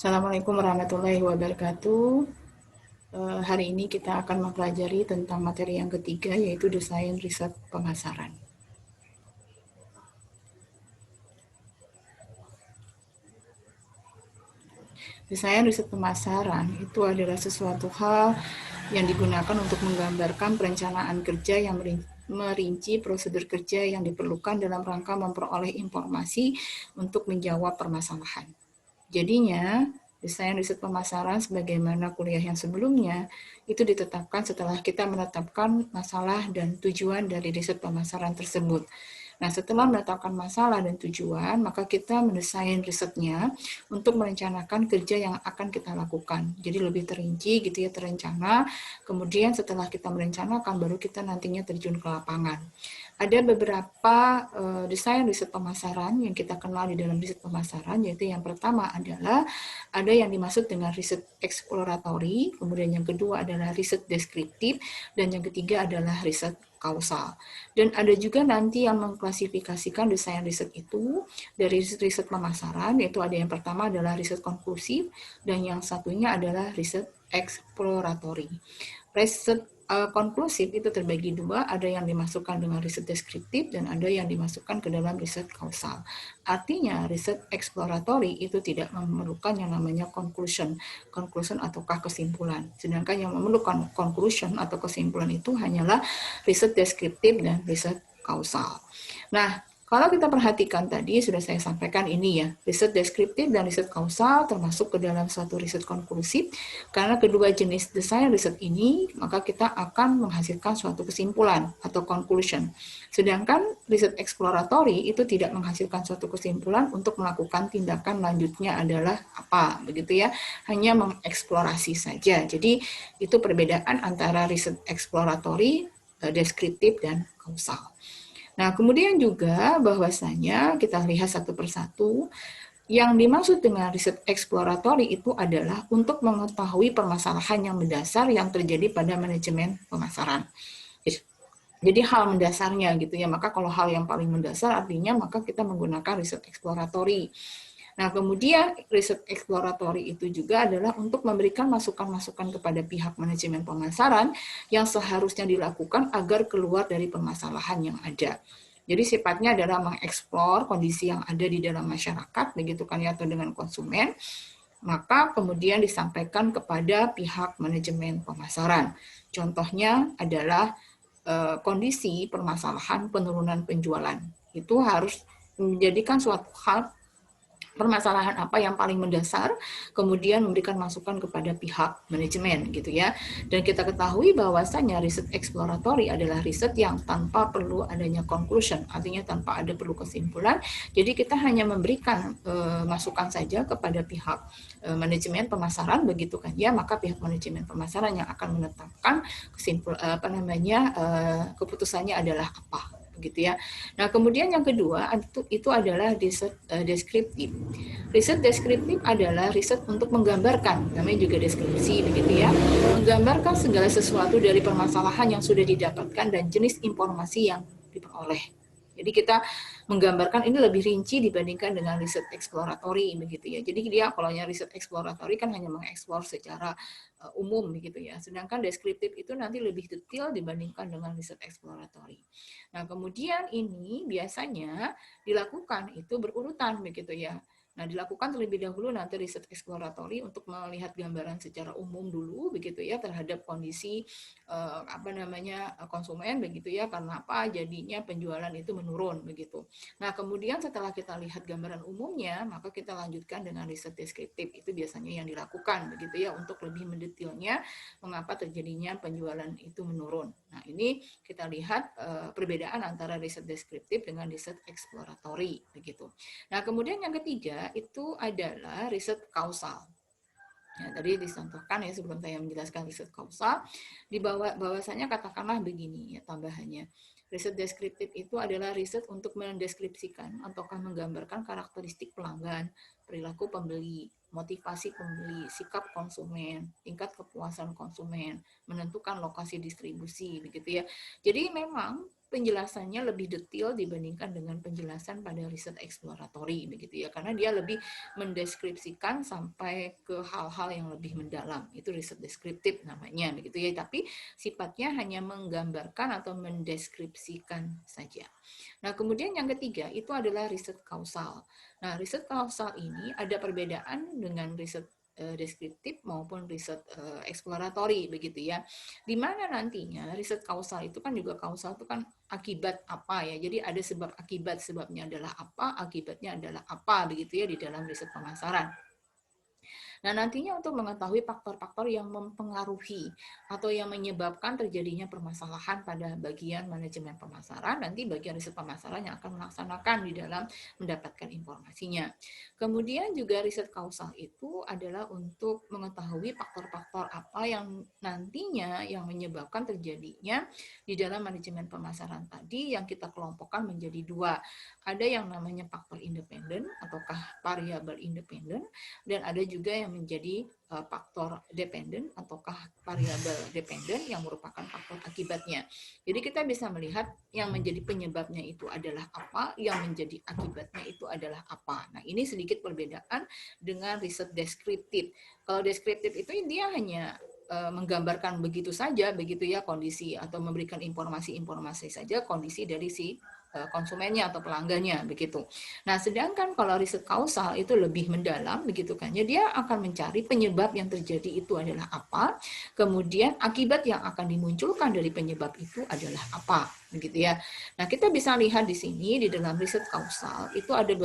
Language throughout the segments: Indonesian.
Assalamualaikum warahmatullahi wabarakatuh. Hari ini kita akan mempelajari tentang materi yang ketiga, yaitu desain riset pemasaran. Desain riset pemasaran itu adalah sesuatu hal yang digunakan untuk menggambarkan perencanaan kerja yang merinci prosedur kerja yang diperlukan dalam rangka memperoleh informasi untuk menjawab permasalahan. Jadinya, desain riset pemasaran sebagaimana kuliah yang sebelumnya itu ditetapkan setelah kita menetapkan masalah dan tujuan dari riset pemasaran tersebut. Nah, setelah menetapkan masalah dan tujuan, maka kita mendesain risetnya untuk merencanakan kerja yang akan kita lakukan. Jadi lebih terinci gitu ya, terencana. Kemudian setelah kita merencanakan, baru kita nantinya terjun ke lapangan. Ada beberapa desain riset pemasaran yang kita kenal di dalam riset pemasaran, yaitu yang pertama adalah ada yang dimaksud dengan riset eksploratory, kemudian yang kedua adalah riset deskriptif, dan yang ketiga adalah riset kausal. Dan ada juga nanti yang mengklasifikasikan desain riset itu dari riset pemasaran, yaitu ada yang pertama adalah riset konklusif, dan yang satunya adalah riset eksploratory. Riset konklusif itu terbagi dua, ada yang dimasukkan dengan riset deskriptif dan ada yang dimasukkan ke dalam riset kausal. Artinya riset exploratory itu tidak memerlukan yang namanya conclusion ataukah kesimpulan. Sedangkan yang memerlukan conclusion atau kesimpulan itu hanyalah riset deskriptif dan riset kausal. Nah, kalau kita perhatikan tadi sudah saya sampaikan ini ya, riset deskriptif dan riset kausal termasuk ke dalam satu riset konklusif. Karena kedua jenis desain riset ini, maka kita akan menghasilkan suatu kesimpulan atau conclusion. Sedangkan riset exploratory itu tidak menghasilkan suatu kesimpulan untuk melakukan tindakan lanjutnya adalah apa, begitu ya. Hanya mengeksplorasi saja. Jadi itu perbedaan antara riset exploratory, deskriptif, dan kausal. Nah, kemudian juga bahwasanya kita lihat satu persatu, yang dimaksud dengan riset eksploratory itu adalah untuk mengetahui permasalahan yang mendasar yang terjadi pada manajemen pemasaran. Jadi hal mendasarnya gitu ya, maka kalau hal yang paling mendasar artinya maka kita menggunakan riset eksploratory. Nah, kemudian riset eksploratory itu juga adalah untuk memberikan masukan-masukan kepada pihak manajemen pemasaran yang seharusnya dilakukan agar keluar dari permasalahan yang ada. Jadi sifatnya adalah mengeksplor kondisi yang ada di dalam masyarakat, begitu kan ya, atau dengan konsumen, maka kemudian disampaikan kepada pihak manajemen pemasaran. Contohnya adalah kondisi permasalahan penurunan penjualan. Itu harus menjadikan suatu hal permasalahan apa yang paling mendasar, kemudian memberikan masukan kepada pihak manajemen gitu ya. Dan kita ketahui bahwasanya riset eksploratory adalah riset yang tanpa perlu adanya conclusion, artinya tanpa ada perlu kesimpulan. Jadi kita hanya memberikan masukan saja kepada pihak manajemen pemasaran begitu kan ya, maka pihak manajemen pemasaran yang akan menetapkan keputusannya adalah apa gitu ya. Nah, kemudian yang kedua itu adalah riset deskriptif. Riset deskriptif adalah riset untuk menggambarkan, namanya juga deskripsi begitu ya, menggambarkan segala sesuatu dari permasalahan yang sudah didapatkan dan jenis informasi yang diperoleh. Jadi kita menggambarkan ini lebih rinci dibandingkan dengan riset eksploratory begitu ya. Jadi dia kalau yang riset eksploratory kan hanya mengeksplor secara umum begitu ya. Sedangkan deskriptif itu nanti lebih detail dibandingkan dengan riset eksploratory. Nah, kemudian ini biasanya dilakukan itu berurutan begitu ya. Nah, dilakukan terlebih dahulu nanti riset eksploratory untuk melihat gambaran secara umum dulu begitu ya terhadap kondisi konsumen begitu ya, karena apa jadinya penjualan itu menurun begitu. Nah, kemudian setelah kita lihat gambaran umumnya, maka kita lanjutkan dengan riset deskriptif. Itu biasanya yang dilakukan begitu ya untuk lebih mendetailnya mengapa terjadinya penjualan itu menurun. Nah, ini kita lihat perbedaan antara riset deskriptif dengan riset eksploratory begitu. Nah, kemudian yang ketiga itu adalah riset kausal. Ya, tadi dicontohkan ya sebelum saya menjelaskan riset kausal, di bahwasanya katakanlah begini ya tambahannya. Riset deskriptif itu adalah riset untuk mendeskripsikan ataukah menggambarkan karakteristik pelanggan, perilaku pembeli, motivasi pembeli, sikap konsumen, tingkat kepuasan konsumen, menentukan lokasi distribusi begitu ya. Jadi memang penjelasannya lebih detail dibandingkan dengan penjelasan pada riset eksploratory begitu ya, karena dia lebih mendeskripsikan sampai ke hal-hal yang lebih mendalam. Itu riset deskriptif namanya begitu ya, tapi sifatnya hanya menggambarkan atau mendeskripsikan saja. Nah, kemudian yang ketiga itu adalah riset kausal. Nah, riset kausal ini ada perbedaan dengan riset deskriptif maupun riset eksploratory begitu ya. Di mana nantinya riset kausal itu kan juga, kausal itu kan akibat apa ya. Jadi ada sebab akibat, sebabnya adalah apa, akibatnya adalah apa begitu ya di dalam riset pemasaran. Nah, nantinya untuk mengetahui faktor-faktor yang mempengaruhi atau yang menyebabkan terjadinya permasalahan pada bagian manajemen pemasaran, nanti bagian riset pemasaran yang akan melaksanakan di dalam mendapatkan informasinya. Kemudian juga riset kausal itu adalah untuk mengetahui faktor-faktor apa yang nantinya yang menyebabkan terjadinya di dalam manajemen pemasaran tadi, yang kita kelompokkan menjadi dua. Ada yang namanya faktor independen ataukah variabel independen, dan ada juga yang menjadi faktor dependen ataukah variabel dependen yang merupakan faktor akibatnya. Jadi kita bisa melihat yang menjadi penyebabnya itu adalah apa, yang menjadi akibatnya itu adalah apa. Nah, ini sedikit perbedaan dengan riset deskriptif. Kalau deskriptif itu dia hanya menggambarkan begitu saja begitu ya kondisi, atau memberikan informasi-informasi saja kondisi dari si konsumennya atau pelanggannya begitu. Nah, sedangkan kalau riset kausal itu lebih mendalam begitu kan ya, dia akan mencari penyebab yang terjadi itu adalah apa, kemudian akibat yang akan dimunculkan dari penyebab itu adalah apa begitu ya. Nah, kita bisa lihat di sini di dalam riset kausal itu ada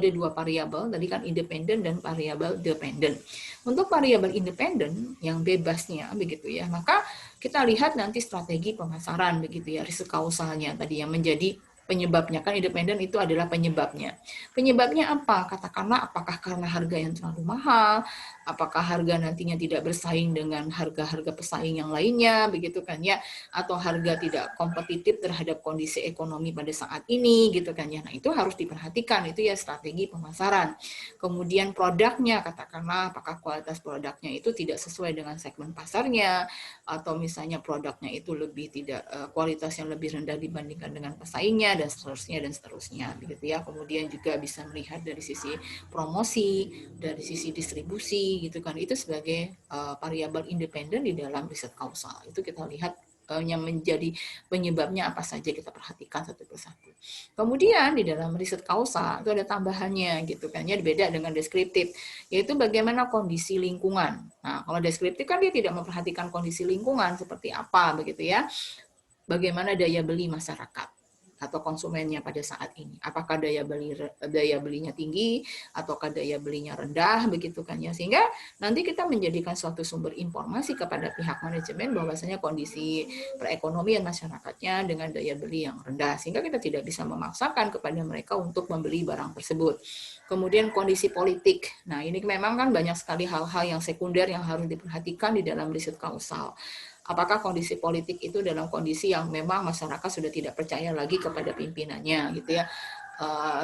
dua variabel tadi kan, independen dan variabel dependen. Untuk variabel independen yang bebasnya begitu ya, maka kita lihat nanti strategi pemasaran begitu ya, riset kausalnya tadi yang menjadi penyebabnya, kan independen itu adalah penyebabnya. Penyebabnya apa? Katakanlah apakah karena harga yang terlalu mahal, apakah harga nantinya tidak bersaing dengan harga-harga pesaing yang lainnya, begitu kan ya, atau harga tidak kompetitif terhadap kondisi ekonomi pada saat ini, gitu kan ya. Nah, itu harus diperhatikan, itu ya strategi pemasaran. Kemudian produknya, katakanlah apakah kualitas produknya itu tidak sesuai dengan segmen pasarnya, atau misalnya produknya itu lebih tidak kualitas yang lebih rendah dibandingkan dengan pesaingnya, dan seterusnya begitu ya. Kemudian juga bisa melihat dari sisi promosi, dari sisi distribusi gitu kan, itu sebagai variabel independen di dalam riset kausal. Itu kita lihat yang menjadi penyebabnya apa saja, kita perhatikan satu persatu. Kemudian di dalam riset kausal itu ada tambahannya gitu kan ya, beda dengan deskriptif, yaitu bagaimana kondisi lingkungan. Nah, kalau deskriptif kan dia tidak memperhatikan kondisi lingkungan seperti apa begitu ya. Bagaimana daya beli masyarakat atau konsumennya pada saat ini, apakah daya belinya tinggi ataukah daya belinya rendah begitu kan ya, sehingga nanti kita menjadikan suatu sumber informasi kepada pihak manajemen bahwasanya kondisi perekonomian masyarakatnya dengan daya beli yang rendah, sehingga kita tidak bisa memaksakan kepada mereka untuk membeli barang tersebut. Kemudian kondisi politik, nah ini memang kan banyak sekali hal-hal yang sekunder yang harus diperhatikan di dalam riset kausal. Apakah kondisi politik itu dalam kondisi yang memang masyarakat sudah tidak percaya lagi kepada pimpinannya gitu ya,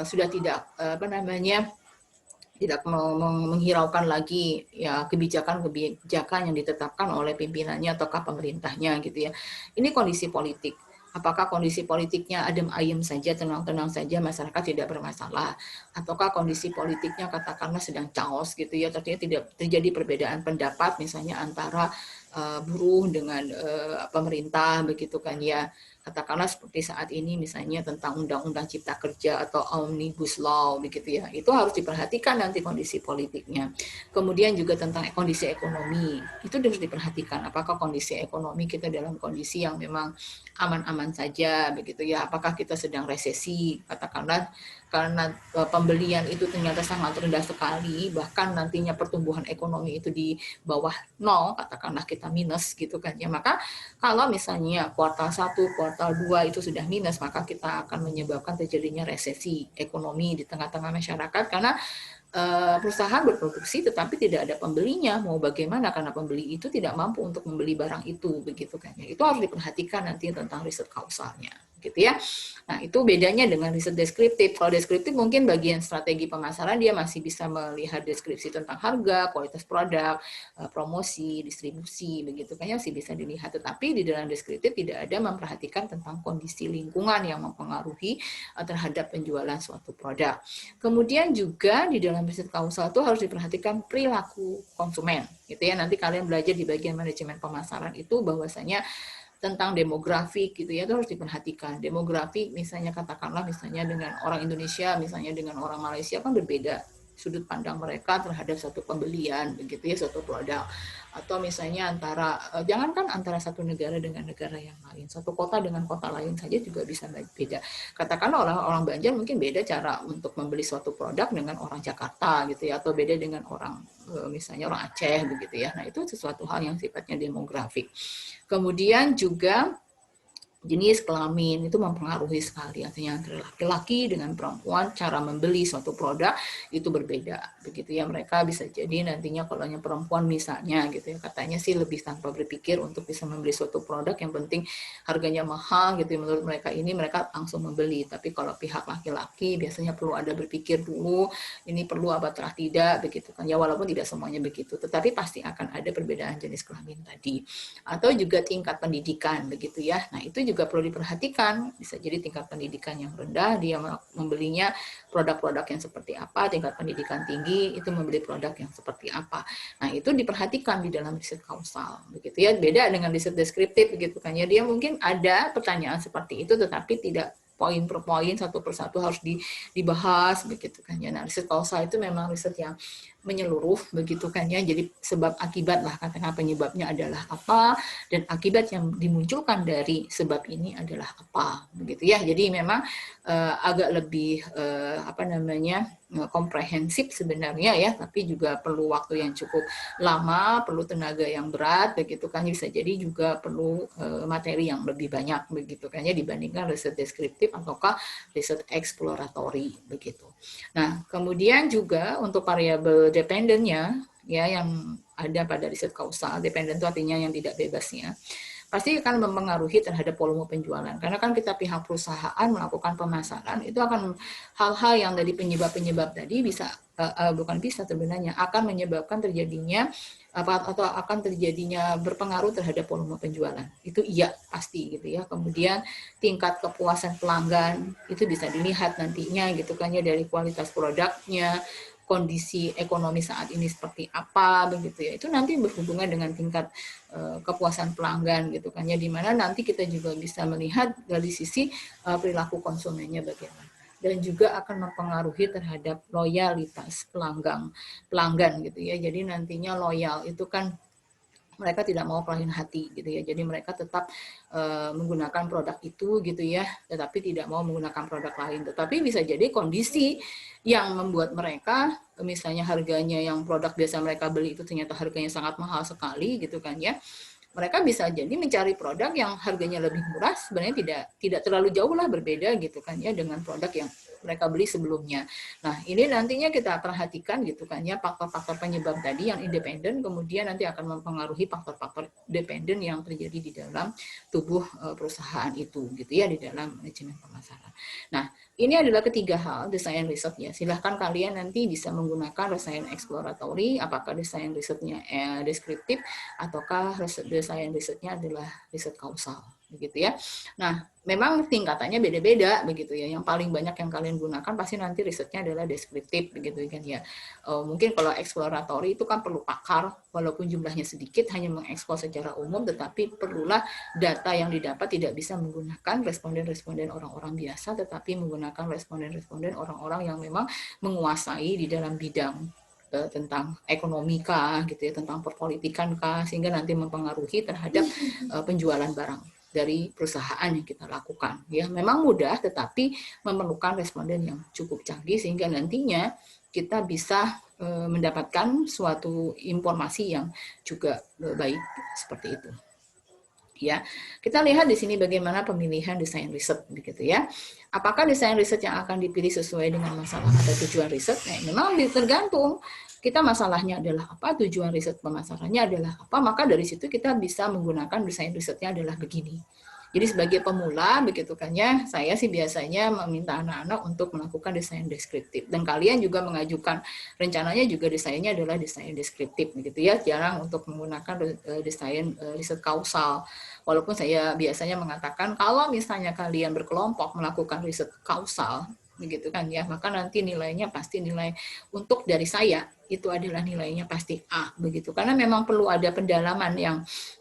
sudah tidak tidak menghiraukan lagi ya kebijakan yang ditetapkan oleh pimpinannya ataukah pemerintahnya gitu ya. Ini kondisi politik. Apakah kondisi politiknya adem ayem saja, tenang-tenang saja, masyarakat tidak bermasalah, ataukah kondisi politiknya katakanlah sedang chaos gitu ya, artinya tidak terjadi perbedaan pendapat misalnya antara buruh dengan pemerintah begitu kan ya, katakanlah seperti saat ini misalnya tentang undang-undang cipta kerja atau omnibus law begitu ya, itu harus diperhatikan nanti kondisi politiknya. Kemudian juga tentang kondisi ekonomi, itu harus diperhatikan, apakah kondisi ekonomi kita dalam kondisi yang memang aman-aman saja begitu ya, apakah kita sedang resesi, katakanlah karena pembelian itu ternyata sangat rendah sekali, bahkan nantinya pertumbuhan ekonomi itu di bawah 0, katakanlah kita minus gitu kan ya, maka kalau misalnya kuartal 1, kuartal 2 itu sudah minus, maka kita akan menyebabkan terjadinya resesi ekonomi di tengah-tengah masyarakat, karena perusahaan berproduksi tetapi tidak ada pembelinya, mau bagaimana, karena pembeli itu tidak mampu untuk membeli barang itu begitu kan ya. Itu harus diperhatikan nanti tentang riset kausalnya. gitu ya. Nah, itu bedanya dengan riset deskriptif. Kalau deskriptif mungkin bagian strategi pemasaran dia masih bisa melihat deskripsi tentang harga, kualitas produk, promosi, distribusi, begitu kan masih bisa dilihat. Tetapi di dalam deskriptif tidak ada memperhatikan tentang kondisi lingkungan yang mempengaruhi terhadap penjualan suatu produk. Kemudian juga di dalam riset kausal itu harus diperhatikan perilaku konsumen, gitu ya. Nanti kalian belajar di bagian manajemen pemasaran itu bahwasanya tentang demografik gitu ya, itu harus diperhatikan. Demografik misalnya katakanlah misalnya dengan orang Indonesia, misalnya dengan orang Malaysia kan berbeda sudut pandang mereka terhadap suatu pembelian begitu ya, suatu produk. Atau misalnya antara jangankan antara satu negara dengan negara yang lain, satu kota dengan kota lain saja juga bisa beda. Katakanlah orang-orang Banjar mungkin beda cara untuk membeli suatu produk dengan orang Jakarta gitu ya, atau beda dengan orang misalnya orang Aceh begitu ya. Nah, itu sesuatu hal yang sifatnya demografik. Kemudian juga jenis kelamin itu mempengaruhi sekali, artinya antara laki-laki dengan perempuan cara membeli suatu produk itu berbeda begitu ya. Mereka bisa jadi nantinya kalau yang perempuan misalnya gitu ya, katanya sih lebih tanpa berpikir untuk bisa membeli suatu produk yang penting harganya mahal gitu ya, menurut mereka ini mereka langsung membeli. Tapi kalau pihak laki-laki biasanya perlu ada berpikir dulu, ini perlu apa tidak begitu kan ya, walaupun tidak semuanya begitu, tetapi pasti akan ada perbedaan jenis kelamin tadi. Atau juga tingkat pendidikan begitu ya. Nah, itu juga perlu diperhatikan. Bisa jadi tingkat pendidikan yang rendah dia membelinya produk-produk yang seperti apa, tingkat pendidikan tinggi itu membeli produk yang seperti apa. Nah, itu diperhatikan di dalam riset kausal begitu ya. Beda dengan riset deskriptif begitu kan ya. Dia mungkin ada pertanyaan seperti itu tetapi tidak poin per poin, satu persatu harus dibahas begitu kan ya. Nah, riset kausal itu memang riset yang menyeluruh begitu kan ya. Jadi sebab akibat lah, katakan penyebabnya adalah apa dan akibat yang dimunculkan dari sebab ini adalah apa begitu ya. Jadi memang agak lebih komprehensif sebenarnya ya, tapi juga perlu waktu yang cukup lama, perlu tenaga yang berat begitu kan, bisa jadi juga perlu materi yang lebih banyak begitu kan ya dibandingkan riset deskriptif ataukah riset eksploratori begitu. Nah, kemudian juga untuk variabel dependennya ya yang ada pada riset kausal, dependen itu artinya yang tidak bebasnya, pasti akan mempengaruhi terhadap volume penjualan. Karena kan kita pihak perusahaan melakukan pemasaran, itu akan hal-hal yang dari penyebab-penyebab tadi bisa, bukan bisa sebenarnya, akan menyebabkan terjadinya atau akan terjadinya berpengaruh terhadap volume penjualan. Itu iya, pasti gitu ya. Kemudian tingkat kepuasan pelanggan, itu bisa dilihat nantinya gitu kan ya dari kualitas produknya, kondisi ekonomi saat ini seperti apa begitu ya, itu nanti berhubungan dengan tingkat kepuasan pelanggan gitu kan ya, dimana nanti kita juga bisa melihat dari sisi perilaku konsumennya bagaimana dan juga akan mempengaruhi terhadap loyalitas pelanggan gitu ya. Jadi nantinya loyal itu kan mereka tidak mau kelahin hati gitu ya. Jadi mereka tetap menggunakan produk itu gitu ya, tetapi tidak mau menggunakan produk lain. Tetapi bisa jadi kondisi yang membuat mereka misalnya harganya yang produk biasa mereka beli itu ternyata harganya sangat mahal sekali gitu kan ya. Mereka bisa jadi mencari produk yang harganya lebih murah, sebenarnya tidak terlalu jauh lah berbeda gitu kan ya dengan produk yang mereka beli sebelumnya. Nah, ini nantinya kita perhatikan gitu kan ya, faktor-faktor penyebab tadi yang independen, kemudian nanti akan mempengaruhi faktor-faktor dependen yang terjadi di dalam tubuh perusahaan itu gitu ya, di dalam manajemen pemasaran. Nah, ini adalah ketiga hal desain riset ya. Silahkan kalian nanti bisa menggunakan desain eksploratory, apakah desain risetnya deskriptif ataukah desain risetnya adalah riset kausal begitu ya. Nah, memang tingkatannya beda-beda begitu ya. Yang paling banyak yang kalian gunakan pasti nanti risetnya adalah deskriptif begitu kan ya. Mungkin kalau eksploratory itu kan perlu pakar, walaupun jumlahnya sedikit, hanya mengeksplor secara umum, tetapi perlulah data yang didapat tidak bisa menggunakan responden-responden orang-orang biasa, tetapi menggunakan responden-responden orang-orang yang memang menguasai di dalam bidang tentang ekonomika gitu ya, tentang perpolitikan kah, sehingga nanti mempengaruhi terhadap penjualan barang dari perusahaan yang kita lakukan. Ya, memang mudah tetapi memerlukan responden yang cukup canggih sehingga nantinya kita bisa mendapatkan suatu informasi yang juga baik seperti itu. Ya, kita lihat di sini bagaimana pemilihan desain riset begitu ya. Apakah desain riset yang akan dipilih sesuai dengan masalah atau tujuan riset? Memang tergantung kita masalahnya adalah apa, tujuan riset pemasarannya adalah apa, maka dari situ kita bisa menggunakan desain risetnya adalah begini. Jadi sebagai pemula begitu kan ya, saya sih biasanya meminta anak-anak untuk melakukan desain deskriptif, dan kalian juga mengajukan rencananya juga desainnya adalah desain deskriptif begitu ya, jarang untuk menggunakan desain riset kausal. Walaupun saya biasanya mengatakan kalau misalnya kalian berkelompok melakukan riset kausal begitu kan ya, maka nanti nilainya pasti nilai untuk dari saya itu adalah nilainya pasti A begitu, karena memang perlu ada pendalaman yang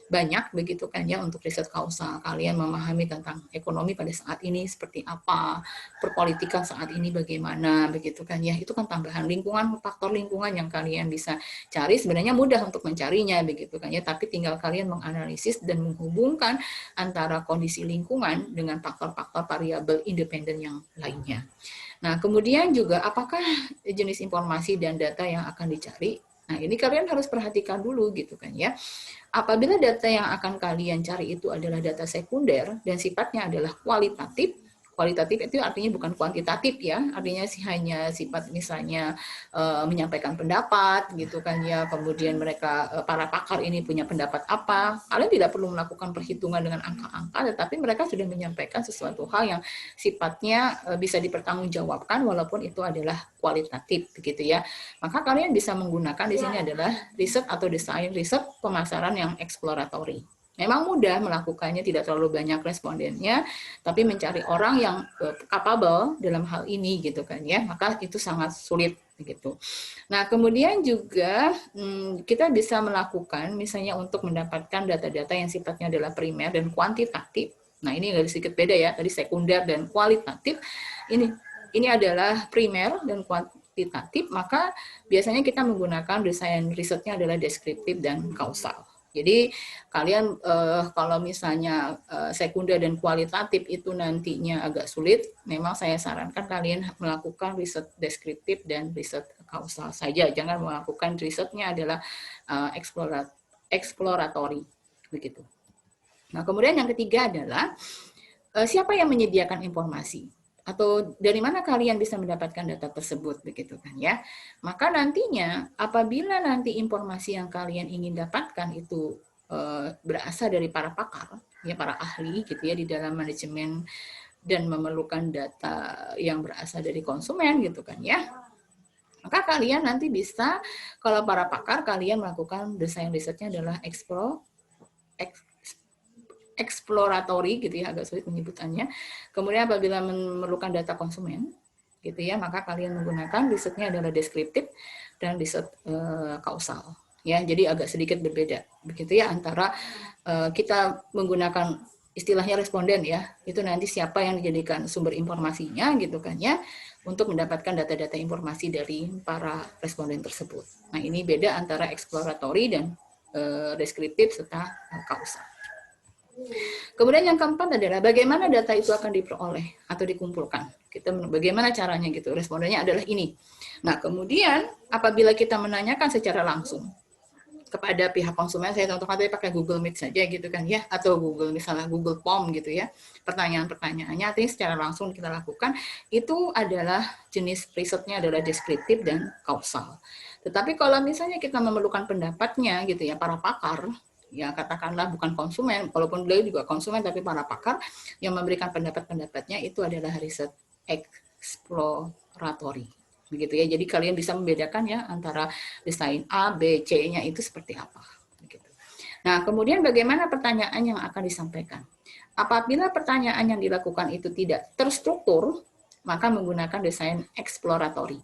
banyak begitu kan ya untuk riset kausal. Kalian memahami tentang ekonomi pada saat ini seperti apa, perpolitikan saat ini bagaimana begitu kan ya. Itu kan tambahan lingkungan, faktor lingkungan yang kalian bisa cari, sebenarnya mudah untuk mencarinya begitu kan ya, tapi tinggal kalian menganalisis dan menghubungkan antara kondisi lingkungan dengan faktor-faktor variabel independen yang lainnya. Nah, kemudian juga apakah jenis informasi dan data yang akan dicari? Nah, ini kalian harus perhatikan dulu gitu kan ya. Apabila data yang akan kalian cari itu adalah data sekunder dan sifatnya adalah kualitatif, kualitatif itu artinya bukan kuantitatif ya, artinya sih hanya sifat misalnya menyampaikan pendapat gitu kan ya, kemudian mereka para pakar ini punya pendapat apa, kalian tidak perlu melakukan perhitungan dengan angka-angka, tetapi mereka sudah menyampaikan sesuatu hal yang sifatnya bisa dipertanggungjawabkan walaupun itu adalah kualitatif begitu ya. Maka kalian bisa menggunakan di sini adalah riset atau desain riset pemasaran yang eksploratory. Memang mudah melakukannya, tidak terlalu banyak respondennya, tapi mencari orang yang capable dalam hal ini gitu kan ya, maka itu sangat sulit begitu. Nah, kemudian juga kita bisa melakukan misalnya untuk mendapatkan data-data yang sifatnya adalah primer dan kuantitatif. Nah, ini agak sedikit beda ya, tadi sekunder dan kualitatif. Ini adalah primer dan kuantitatif, maka biasanya kita menggunakan desain risetnya adalah deskriptif dan kausal. Jadi kalian kalau misalnya sekunder dan kualitatif itu nantinya agak sulit, memang saya sarankan kalian melakukan riset deskriptif dan riset kausal saja. Jangan melakukan risetnya adalah exploratory begitu. Nah, kemudian yang ketiga adalah siapa yang menyediakan informasi? Atau dari mana kalian bisa mendapatkan data tersebut begitu kan ya. Maka nantinya apabila nanti informasi yang kalian ingin dapatkan itu berasal dari para pakar ya, para ahli gitu ya di dalam manajemen dan memerlukan data yang berasal dari konsumen gitu kan ya, maka kalian nanti bisa, kalau para pakar kalian melakukan desain risetnya adalah exploratory gitu ya, agak sulit menyebutannya. Kemudian apabila memerlukan data konsumen gitu ya, maka kalian menggunakan risetnya adalah deskriptif dan riset kausal ya. Jadi agak sedikit berbeda begitu ya antara kita menggunakan istilahnya responden ya, itu nanti siapa yang dijadikan sumber informasinya gitu kan ya, untuk mendapatkan data-data informasi dari para responden tersebut. Nah, ini beda antara exploratory dan deskriptif serta kausal. Kemudian yang keempat adalah bagaimana data itu akan diperoleh atau dikumpulkan. Kita bagaimana caranya gitu. Respondennya adalah ini. Nah, kemudian apabila kita menanyakan secara langsung kepada pihak konsumen, saya contohkan tadi pakai Google Meet saja gitu kan ya, atau Google misalnya Google Form gitu ya. Pertanyaan-pertanyaannya artinya secara langsung kita lakukan, itu adalah jenis risetnya adalah deskriptif dan kausal. Tetapi kalau misalnya kita memerlukan pendapatnya gitu ya, para pakar, ya katakanlah bukan konsumen, walaupun beliau juga konsumen, tapi para pakar yang memberikan pendapat-pendapatnya itu adalah riset exploratory. Begitu ya, jadi kalian bisa membedakan ya antara desain A, B, C-nya itu seperti apa. Begitu. Nah, kemudian bagaimana pertanyaan yang akan disampaikan? Apabila pertanyaan yang dilakukan itu tidak terstruktur, maka menggunakan desain exploratory.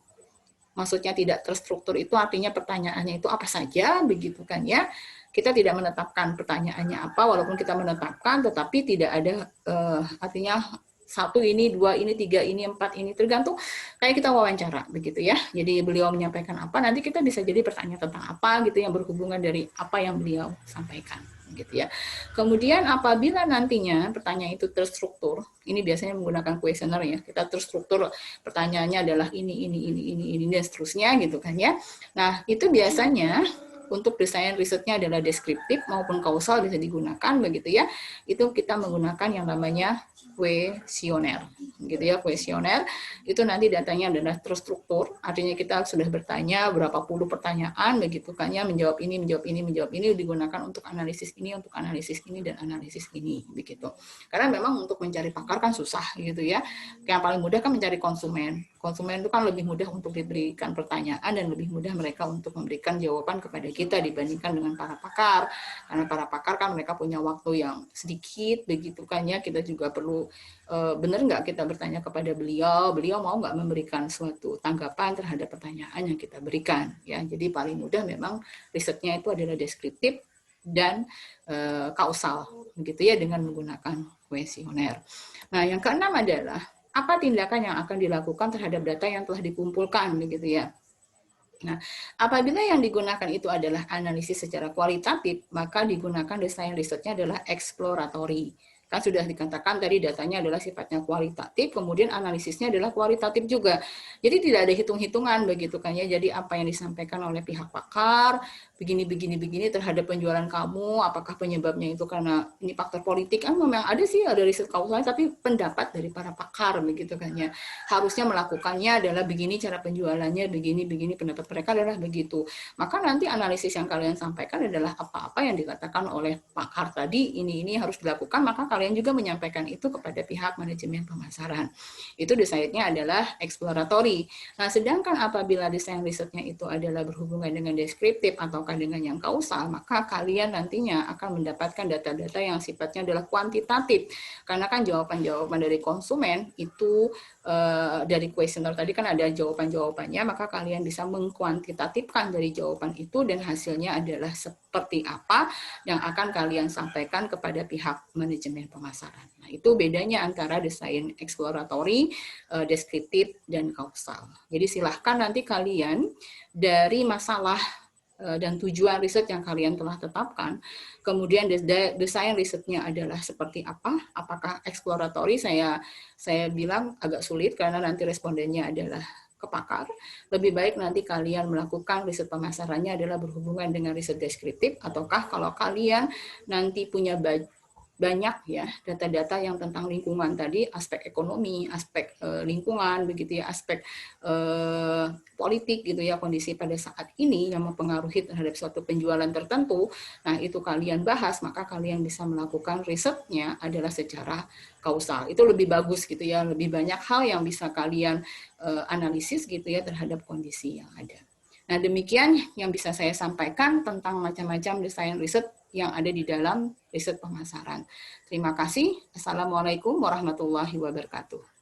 Maksudnya tidak terstruktur itu artinya pertanyaannya itu apa saja, begitu kan ya. Kita tidak menetapkan pertanyaannya apa, walaupun kita menetapkan, tetapi tidak ada artinya 1 ini, 2 ini, 3 ini, 4 ini, tergantung kayak kita wawancara begitu ya. Jadi beliau menyampaikan apa, nanti kita bisa jadi bertanya tentang apa gitu yang berhubungan dari apa yang beliau sampaikan gitu ya. Kemudian apabila nantinya pertanyaan itu terstruktur, ini biasanya menggunakan questionnaire ya. Kita terstruktur pertanyaannya adalah ini dan seterusnya gitu kan ya. Nah, itu biasanya untuk desain risetnya adalah deskriptif maupun kausal bisa digunakan begitu ya. Itu kita menggunakan yang namanya kuesioner gitu ya. Kuesioner itu nanti datanya adalah terstruktur, artinya kita sudah bertanya berapa puluh pertanyaan begitu kan ya, menjawab ini digunakan untuk analisis ini dan analisis ini begitu. Karena memang untuk mencari pakar kan susah gitu ya. Yang paling mudah kan mencari konsumen. Konsumen itu kan lebih mudah untuk diberikan pertanyaan dan lebih mudah mereka untuk memberikan jawaban kepada kita dibandingkan dengan para pakar. Karena para pakar kan mereka punya waktu yang sedikit begitu kan ya, kita juga perlu benar nggak kita bertanya kepada beliau mau nggak memberikan suatu tanggapan terhadap pertanyaan yang kita berikan ya. Jadi paling mudah memang risetnya itu adalah deskriptif dan kausal begitu ya, dengan menggunakan kuesioner. Nah, yang keenam adalah apa tindakan yang akan dilakukan terhadap data yang telah dikumpulkan begitu ya. Nah, apabila yang digunakan itu adalah analisis secara kualitatif, maka digunakan desain risetnya adalah exploratory. Kan sudah dikatakan tadi datanya adalah sifatnya kualitatif, kemudian analisisnya adalah kualitatif juga. Jadi tidak ada hitung-hitungan begitu kan ya. Jadi apa yang disampaikan oleh pihak pakar, begini terhadap penjualan kamu, apakah penyebabnya itu karena ini faktor politik? Kan memang ada sih, ada riset kausalnya, tapi pendapat dari para pakar begitu kan ya. Harusnya melakukannya adalah begini cara penjualannya, begini pendapat mereka adalah begitu. Maka nanti analisis yang kalian sampaikan adalah apa-apa yang dikatakan oleh pakar tadi, ini harus dilakukan, maka kalian juga menyampaikan itu kepada pihak manajemen pemasaran. Itu desainnya adalah exploratory. Nah, sedangkan apabila desain risetnya itu adalah berhubungan dengan deskriptif ataukah dengan yang kausal, maka kalian nantinya akan mendapatkan data-data yang sifatnya adalah kuantitatif. Karena kan jawaban-jawaban dari konsumen itu dari kuesioner tadi kan ada jawaban-jawabannya, maka kalian bisa mengkuantitatifkan dari jawaban itu dan hasilnya adalah seperti apa yang akan kalian sampaikan kepada pihak manajemen pemasaran. Nah, itu bedanya antara desain exploratory, deskriptif, dan kausal. Jadi silahkan nanti kalian dari masalah dan tujuan riset yang kalian telah tetapkan, kemudian desain risetnya adalah seperti apa, apakah exploratory, saya bilang agak sulit karena nanti respondennya adalah kepakar. Lebih baik nanti kalian melakukan riset pemasarannya adalah berhubungan dengan riset deskriptif, ataukah kalau kalian nanti punya banyak ya data-data yang tentang lingkungan tadi, aspek ekonomi, aspek lingkungan begitu ya, aspek politik gitu ya, kondisi pada saat ini yang mempengaruhi terhadap suatu penjualan tertentu. Nah, itu kalian bahas, maka kalian bisa melakukan risetnya adalah secara kausal. Itu lebih bagus gitu ya, lebih banyak hal yang bisa kalian analisis gitu ya terhadap kondisi yang ada. Nah, demikian yang bisa saya sampaikan tentang macam-macam desain riset yang ada di dalam riset pemasaran. Terima kasih. Assalamualaikum warahmatullahi wabarakatuh.